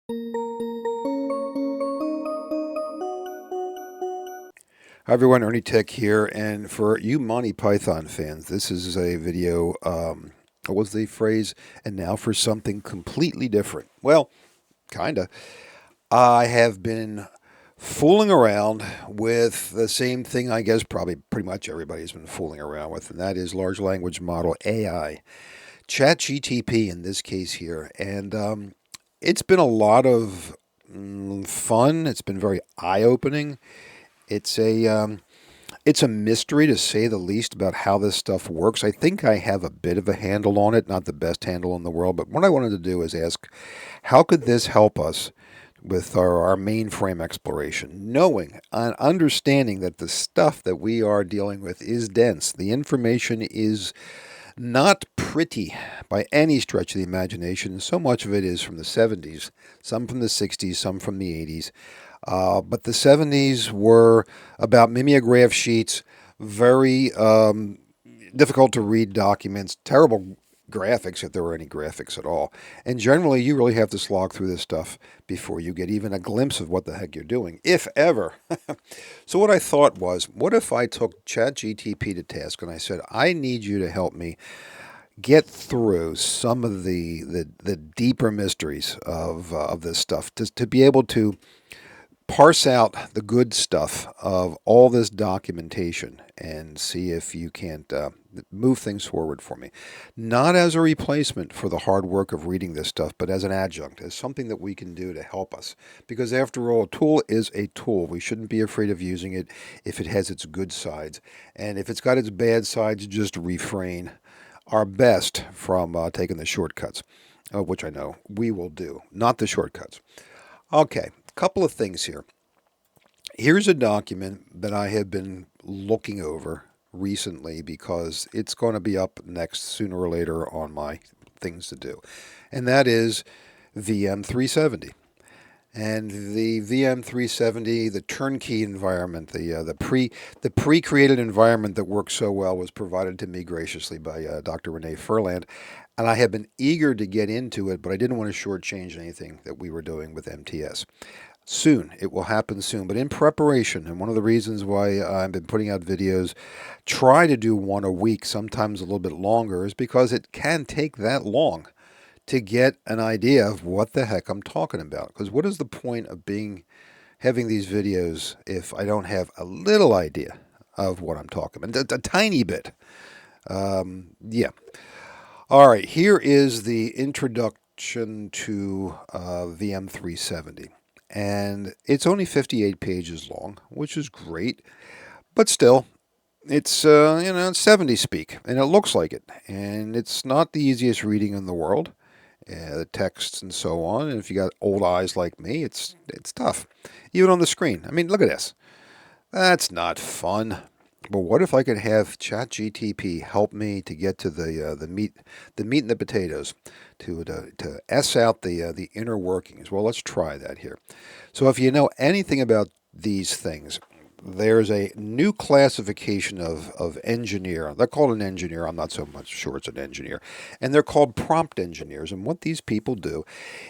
Hi everyone, Ernie Tech here, and for you Monty Python fans, this is a video, what was the phrase? And now for something completely different. Well, kinda. I have been fooling around with the same thing I guess probably pretty much everybody's been fooling around with, and that is large language model AI. ChatGTP in this case here, and it's been a lot of fun. It's been very eye-opening. It's a mystery to say the least about how this stuff works. I think I have a bit of a handle on it, not the best handle in the world, but what I wanted to do is ask, how could this help us with our mainframe exploration, knowing and understanding that the stuff that we are dealing with is dense. The information is not pretty by any stretch of the imagination. So much of it is from the 70s, some from the 60s, some from the 80s. But the 70s were about mimeographed sheets, very difficult to read documents, terrible graphics if there were any graphics at all. And generally, you really have to slog through this stuff before you get even a glimpse of what the heck you're doing, if ever. So what I thought was, what if I took ChatGTP to task and I said, I need you to help me get through some of the deeper mysteries of this stuff, to be able to parse out the good stuff of all this documentation and see if you can't move things forward for me. Not as a replacement for the hard work of reading this stuff, but as an adjunct, as something that we can do to help us. Because after all, a tool is a tool. We shouldn't be afraid of using it if it has its good sides. And if it's got its bad sides, just refrain our best from taking the shortcuts, which I know we will do, not the shortcuts. Okay, couple of things here. Here's a document that I have been looking over recently because it's going to be up next sooner or later on my things to do, and that is VM370. And the VM370, the turnkey environment, the pre-created environment that works so well, was provided to me graciously by Dr. Renee Furland, and I have been eager to get into it, but I didn't want to shortchange anything that we were doing with MTS. Soon, it will happen soon, but in preparation, and one of the reasons why I've been putting out videos, try to do one a week, sometimes a little bit longer, is because it can take that long to get an idea of what the heck I'm talking about. Because what is the point of having these videos if I don't have a little idea of what I'm talking about? A tiny bit. Yeah. All right. Here is the introduction to VM370. And it's only 58 pages long, which is great. But still, it's, it's 70 speak, and it looks like it. And it's not the easiest reading in the world, the texts and so on. And if you got old eyes like me, it's tough, even on the screen. I mean, look at this. That's not fun. But what if I could have ChatGTP help me to get to the meat and the potatoes, to s out the inner workings? Well, let's try that here. So if you know anything about these things, there's a new classification of engineer. They're called an engineer. I'm not so much sure it's an engineer. And they're called prompt engineers. And what these people do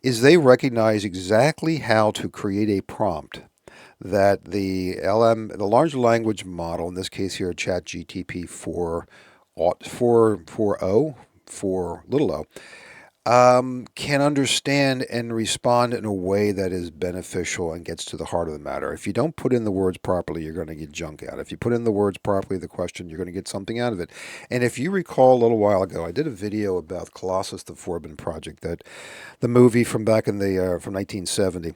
is they recognize exactly how to create a prompt that the large language model, in this case here, ChatGTP 4.0, 4 little o, can understand and respond in a way that is beneficial and gets to the heart of the matter. If you don't put in the words properly, you're going to get junk out. If you put in the words properly, the question, you're going to get something out of it. And if you recall a little while ago, I did a video about Colossus the Forbin Project, that the movie from back in the from 1970.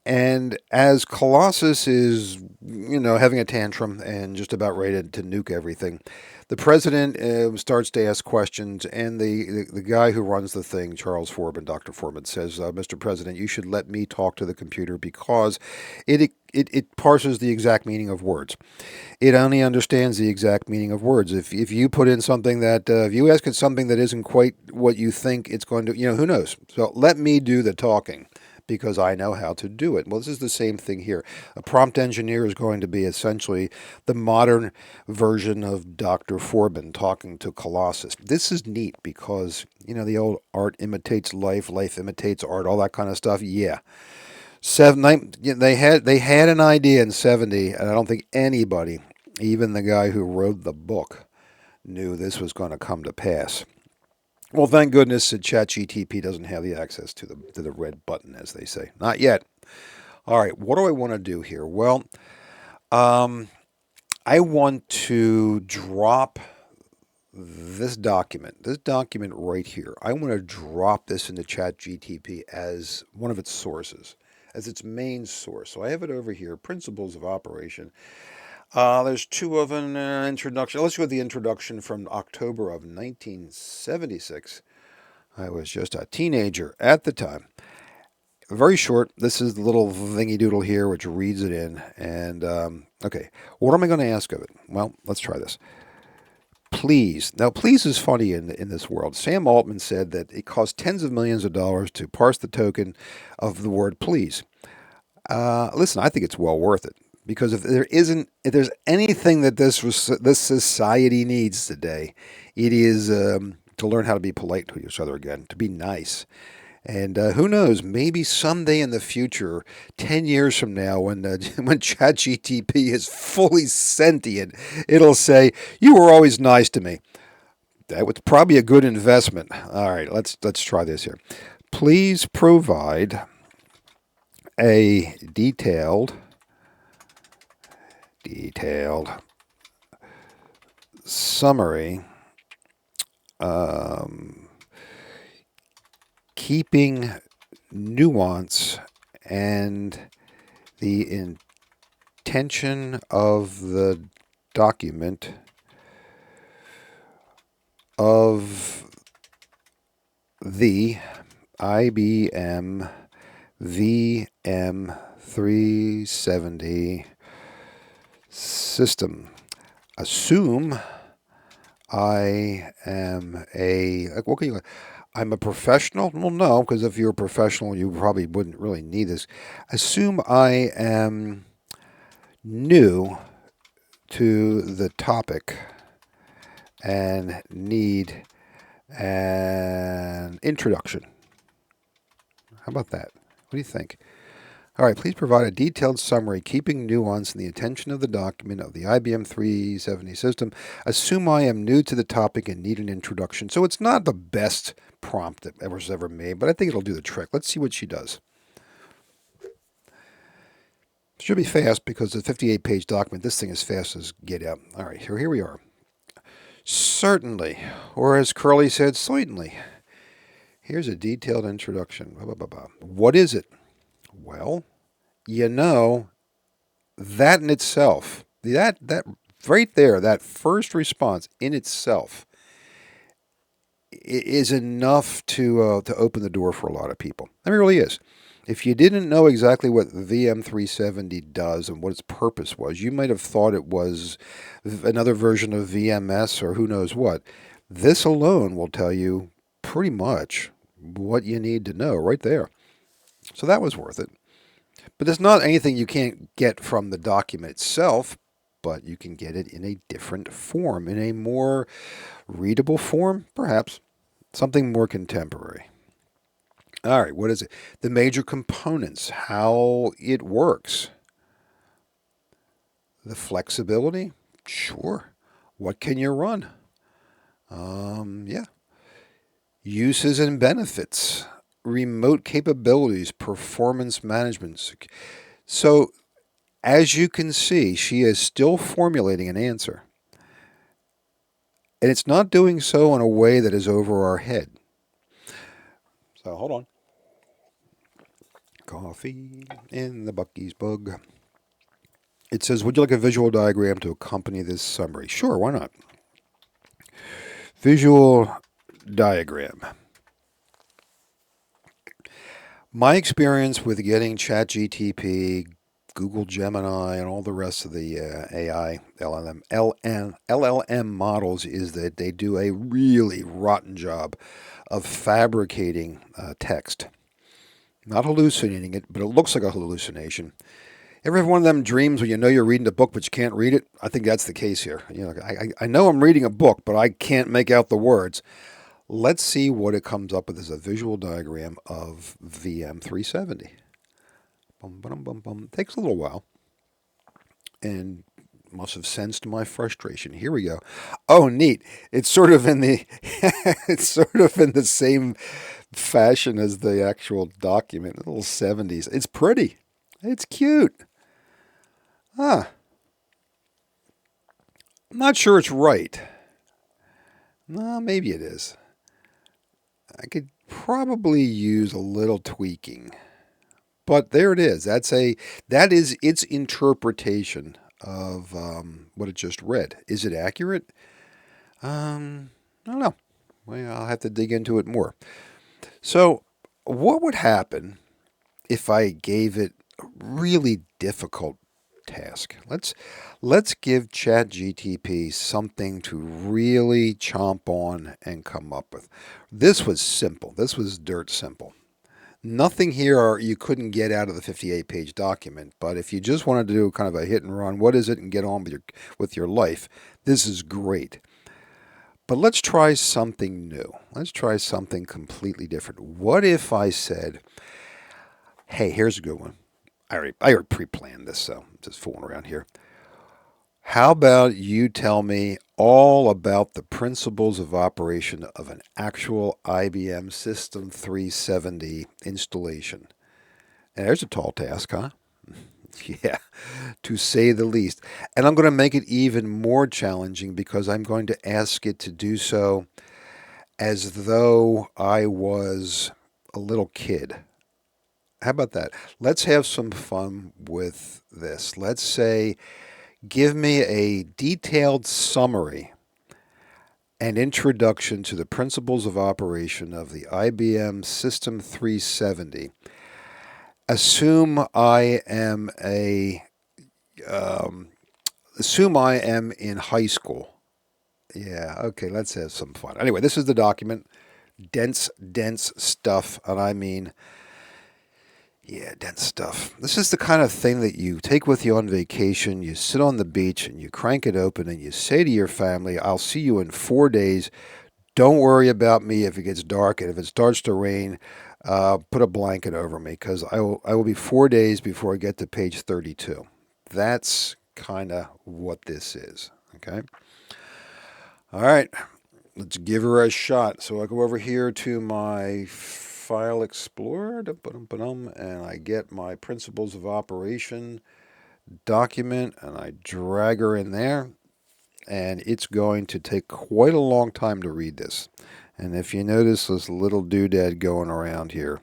And as Colossus is, having a tantrum and just about ready to nuke everything, the president starts to ask questions, and the guy who runs the thing, Charles Forbin, Dr. Forbin, says, "Mr. President, you should let me talk to the computer because it parses the exact meaning of words. It only understands the exact meaning of words. If you put in something that, if you ask it something that isn't quite what you think it's going to, who knows? So let me do the talking." because I know how to do it. Well, this is the same thing here. A prompt engineer is going to be essentially the modern version of Dr. Forbin talking to Colossus. This is neat because, the old art imitates life, life imitates art, all that kind of stuff. Yeah. They had an idea in 70, and I don't think anybody, even the guy who wrote the book, knew this was going to come to pass. Well, thank goodness that ChatGTP doesn't have the access to the red button, as they say. Not yet. All right, what do I want to do here? Well, um, I want to drop this document right here. I want to drop this into ChatGTP as one of its sources, as its main source. So I have it over here, Principles of Operation. There's two of an introduction. Let's go with the introduction from October of 1976. I was just a teenager at the time. Very short. This is the little thingy doodle here, which reads it in. And, okay, what am I going to ask of it? Well, let's try this. Please. Now, please is funny in this world. Sam Altman said that it costs tens of millions of dollars to parse the token of the word please. Listen, I think it's well worth it. Because if there's anything that this society needs today, it is to learn how to be polite to each other again, to be nice. And who knows, maybe someday in the future, 10 years from now, when ChatGTP is fully sentient, it'll say, "You were always nice to me." That was probably a good investment. All right, let's try this here. Please provide a detailed summary, keeping nuance and the intention of the document of the IBM VM370 system. Assume I am what can you, I'm a professional? Well, no, because if you're a professional, you probably wouldn't really need this. Assume I am new to the topic and need an introduction. How about that? What do you think? All right, please provide a detailed summary, keeping nuance in the attention of the document of the IBM 370 system. Assume I am new to the topic and need an introduction. So it's not the best prompt that was ever made, but I think it'll do the trick. Let's see what she does. It should be fast because it's a 58-page document. This thing is fast as get out. All right, here we are. Certainly, or as Curly said, certainly. Here's a detailed introduction. Blah, blah, blah, blah. What is it? Well, that in itself, that right there, that first response in itself is enough to open the door for a lot of people. I mean, it really is. If you didn't know exactly what VM370 does and what its purpose was, you might have thought it was another version of VMS or who knows what. This alone will tell you pretty much what you need to know right there. So that was worth it. But there's not anything you can't get from the document itself, but you can get it in a different form, in a more readable form, perhaps. Something more contemporary. All right, what is it? The major components, how it works. The flexibility? Sure. What can you run? Yeah. Uses and benefits. Remote capabilities, performance management. So, as you can see, she is still formulating an answer. And it's not doing so in a way that is over our head. So, hold on. Coffee in the Bucky's bug. It says, would you like a visual diagram to accompany this summary? Sure, why not? Visual diagram. My experience with getting ChatGTP, Google Gemini, and all the rest of the AI LLM models is that they do a really rotten job of fabricating text. Not hallucinating it, but it looks like a hallucination. Ever have one of them dreams where you know you're reading a book but you can't read it? I think that's the case here. I know I'm reading a book, but I can't make out the words. Let's see what it comes up with as a visual diagram of VM370. Bum, bum, bum, bum. Takes a little while, and must have sensed my frustration. Here we go. Oh, neat! It's sort of in the it's sort of in the same fashion as the actual document. A little 70s. It's pretty. It's cute. Huh. I'm not sure it's right. No, maybe it is. I could probably use a little tweaking. But there it is. That is its interpretation of what it just read. Is it accurate? I don't know. Well, I'll have to dig into it more. So, what would happen if I gave it a really difficult task? Let's give ChatGTP something to really chomp on and come up with. This was simple. This was dirt simple. Nothing here you couldn't get out of the 58-page document, but if you just wanted to do kind of a hit and run, what is it, and get on with your life, this is great. But let's try something new. Let's try something completely different. What if I said, hey, here's a good one. I already pre-planned this, so I'm just fooling around here. How about you tell me all about the principles of operation of an actual IBM System 370 installation? And there's a tall task, huh? Yeah, to say the least. And I'm going to make it even more challenging because I'm going to ask it to do so as though I was a little kid. How about that? Let's have some fun with this. Let's say, give me a detailed summary and introduction to the principles of operation of the IBM System 370. Assume I am um, assume I am in high school. Yeah, okay, let's have some fun. Anyway, this is the document. Dense, dense stuff, and I mean, yeah, dense stuff. This is the kind of thing that you take with you on vacation. You sit on the beach and you crank it open and you say to your family, I'll see you in 4 days. Don't worry about me if it gets dark, and if it starts to rain, put a blanket over me because I will be 4 days before I get to page 32. That's kind of what this is. Okay. All right. Let's give her a shot. So I go over here to my File Explorer, and I get my Principles of Operation document, and I drag her in there, and it's going to take quite a long time to read this. And if you notice this little doodad going around here,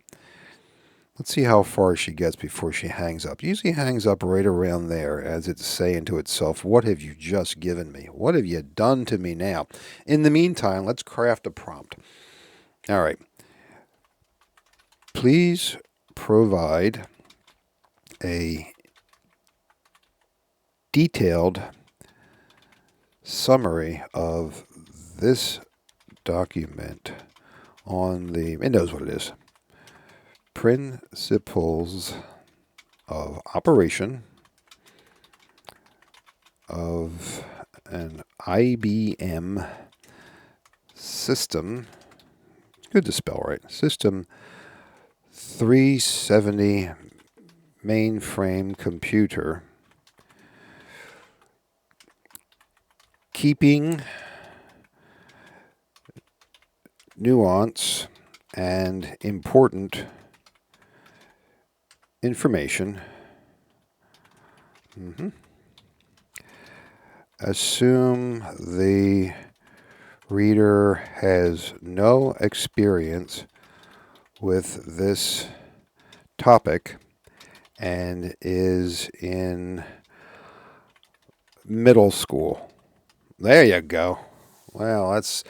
let's see how far she gets before she hangs up. Usually hangs up right around there as it's saying to itself, what have you just given me? What have you done to me now? In the meantime, let's craft a prompt. All right. Please provide a detailed summary of this document on the, it knows what it is, principles of operation of an IBM system. It's good to spell right. System 370 mainframe computer. Keeping nuance and important information. Assume the reader has no experience with this topic and is in middle school. There you go. Well, that's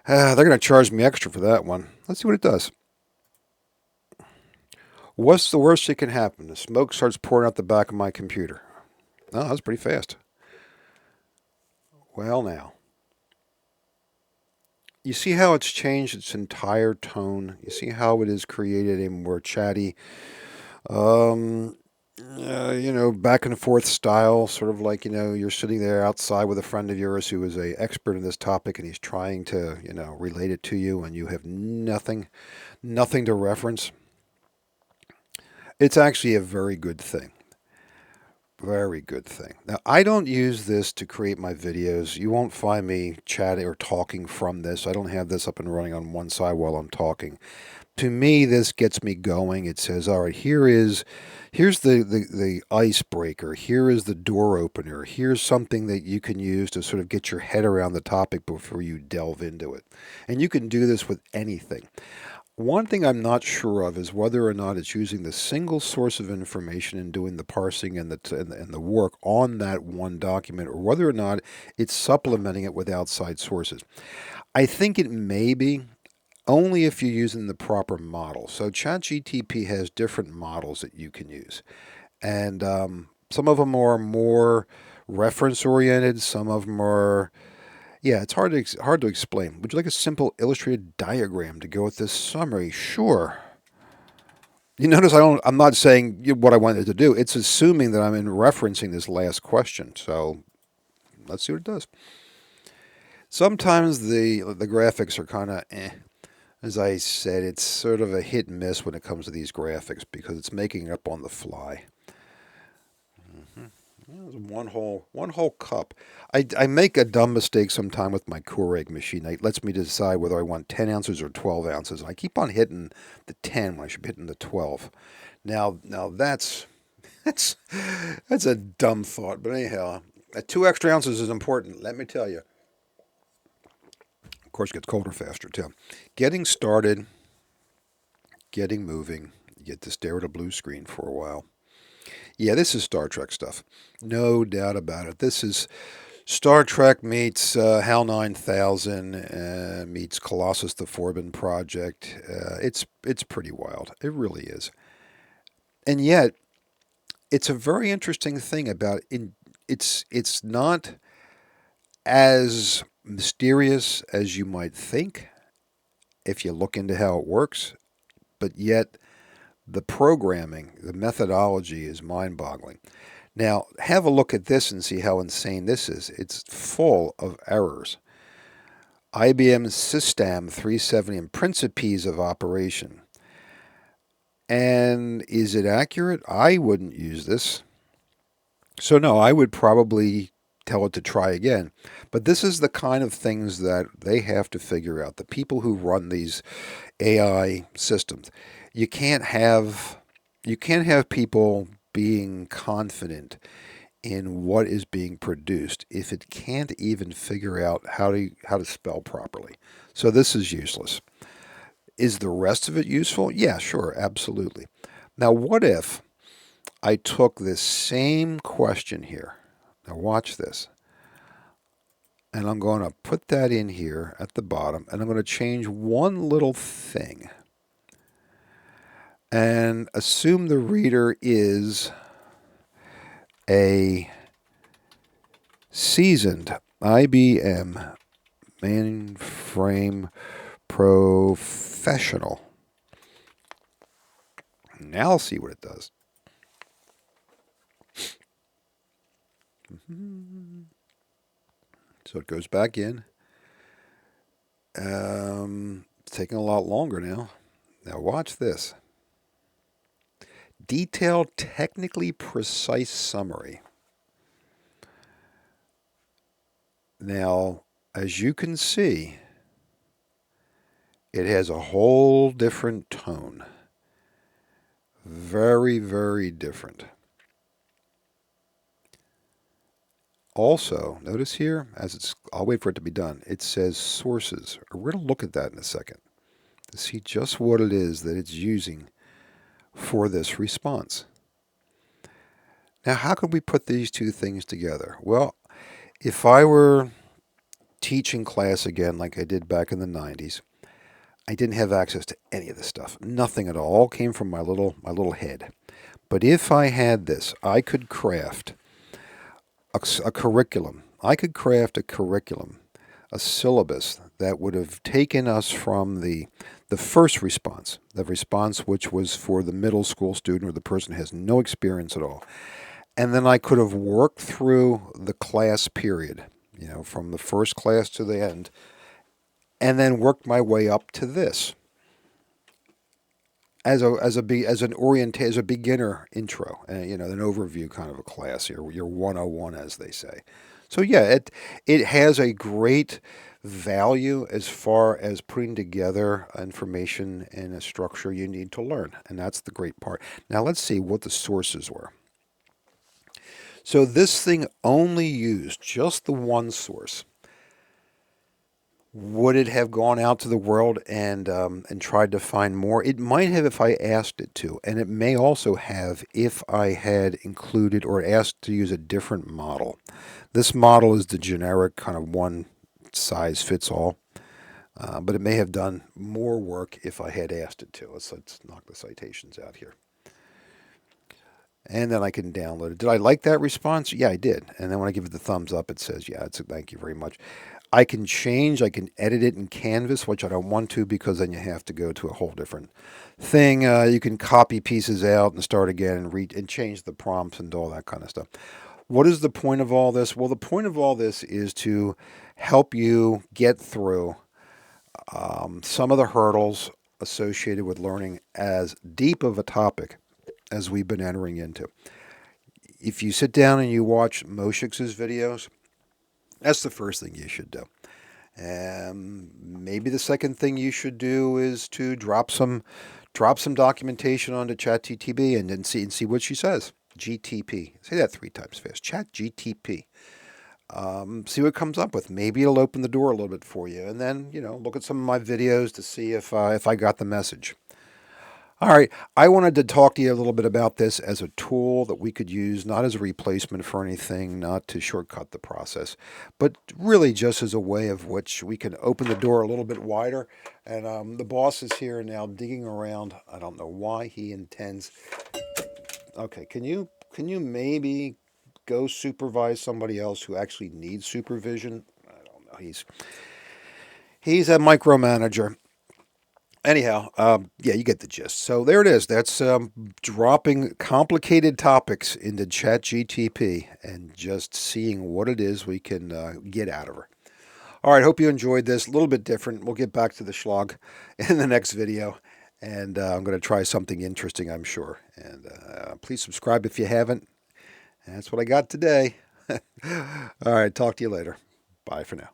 they're going to charge me extra for that one. Let's see what it does. What's the worst that can happen? The smoke starts pouring out the back of my computer. Oh, that was pretty fast. Well, now. You see how it's changed its entire tone? You see how it has created a more chatty, um, back and forth style, sort of like, you're sitting there outside with a friend of yours who is a expert in this topic and he's trying to, relate it to you and you have nothing to reference. It's actually a very good thing. Very good thing. Now, I don't use this to create my videos. You won't find me chatting or talking from this. I don't have this up and running on one side while I'm talking. To me, this gets me going. It says, all right, here's the icebreaker. Here is the door opener. Here's something that you can use to sort of get your head around the topic before you delve into it. And you can do this with anything. One thing I'm not sure of is whether or not it's using the single source of information and doing the parsing and the work on that one document, or whether or not it's supplementing it with outside sources. I think it may be only if you're using the proper model. So ChatGTP has different models that you can use, and some of them are more reference oriented. Some of them are, yeah, it's hard to explain. Would you like a simple illustrated diagram to go with this summary? Sure. You notice I'm not saying what I wanted to do. It's assuming that I'm in referencing this last question. So let's see what it does. Sometimes the graphics are kind of eh. As I said, it's sort of a hit and miss when it comes to these graphics because it's making it up on the fly. One whole cup. I make a dumb mistake sometime with my Keurig machine. It lets me decide whether I want 10 ounces or 12 ounces. I keep on hitting the 10 when I should be hitting the 12. Now that's that's a dumb thought. But anyhow, 2 extra ounces is important. Let me tell you. Of course, it gets colder faster too. Getting started, getting moving. You get to stare at a blue screen for a while. Yeah, this is Star Trek stuff. No doubt about it. This is Star Trek meets HAL 9000 meets Colossus the Forbin Project. It's pretty wild. It really is. And yet, it's a very interesting thing about in it's not as mysterious as you might think if you look into how it works, but yet the programming, the methodology is mind-boggling. Now, have a look at this and see how insane this is. It's full of errors. IBM System 370 and Principes of Operation. And is it accurate? I wouldn't use this. So, no, I would probably tell it to try again. But this is the kind of things that they have to figure out. The people who run these AI systems. You can't have people being confident in what is being produced if it can't even figure out how to spell properly. So this is useless. Is the rest of it useful? Yeah, sure, absolutely. Now, what if I took this same question here? Now, watch this. And I'm going to put that in here at the bottom, and I'm going to change one little thing. And assume the reader is a seasoned IBM mainframe professional. Now I'll see what it does. So it goes back in. It's taking a lot longer now. Now watch this. Detailed, technically precise summary. Now, as you can see, it has a whole different tone. Very, very different. Also, notice here, I'll wait for it to be done, it says sources. We're going to look at that in a second to see just what it is that it's using for this response. Now, how could we put these two things together? Well, if I were teaching class again like I did back in the 90s, I didn't have access to any of this stuff. Nothing at all. All came from my little head. But if I had this, I could craft a curriculum. I could craft a curriculum, a syllabus that would have taken us from the first response, the response which was for the middle school student or the person who has no experience at all. And then I could have worked through the class period, from the first class to the end, and then worked my way up to this as a beginner intro, an overview kind of a class, your 101 as they say. So yeah, it has a great value as far as putting together information in a structure you need to learn, and that's the great part. Now let's see what the sources were. So this thing only used just the one source. Would it have gone out to the world and tried to find more? It might have if I asked it to, and it may also have if I had included or asked to use a different model. This model is the generic kind of one size fits all, but it may have done more work if I had asked it to. Let's knock the citations out here. And then I can download it. Did I like that response? Yeah, I did. And then when I give it the thumbs up, it says, yeah, it's a thank you very much. I can edit it in Canvas, which I don't want to because then you have to go to a whole different thing. You can copy pieces out and start again and read and change the prompts and all that kind of stuff. What is the point of all this? Well, the point of all this is to help you get through some of the hurdles associated with learning as deep of a topic as we've been entering into. If you sit down and you watch Moshix's videos, that's the first thing you should do. Maybe the second thing you should do is to drop some documentation onto ChatGTP and then see what she says. GTP. Say that 3 times fast. ChatGTP. See what it comes up with. Maybe it'll open the door a little bit for you. And then, look at some of my videos to see if I got the message. All right, I wanted to talk to you a little bit about this as a tool that we could use, not as a replacement for anything, not to shortcut the process, but really just as a way of which we can open the door a little bit wider. And the boss is here now digging around. I don't know why he intends. Okay, can you maybe go supervise somebody else who actually needs supervision? I don't know. He's a micromanager. Anyhow, yeah, you get the gist. So there it is. That's dropping complicated topics into ChatGTP and just seeing what it is we can get out of her. All right, hope you enjoyed this. A little bit different. We'll get back to the schlag in the next video. And I'm going to try something interesting, I'm sure. And please subscribe if you haven't. And that's what I got today. All right, talk to you later. Bye for now.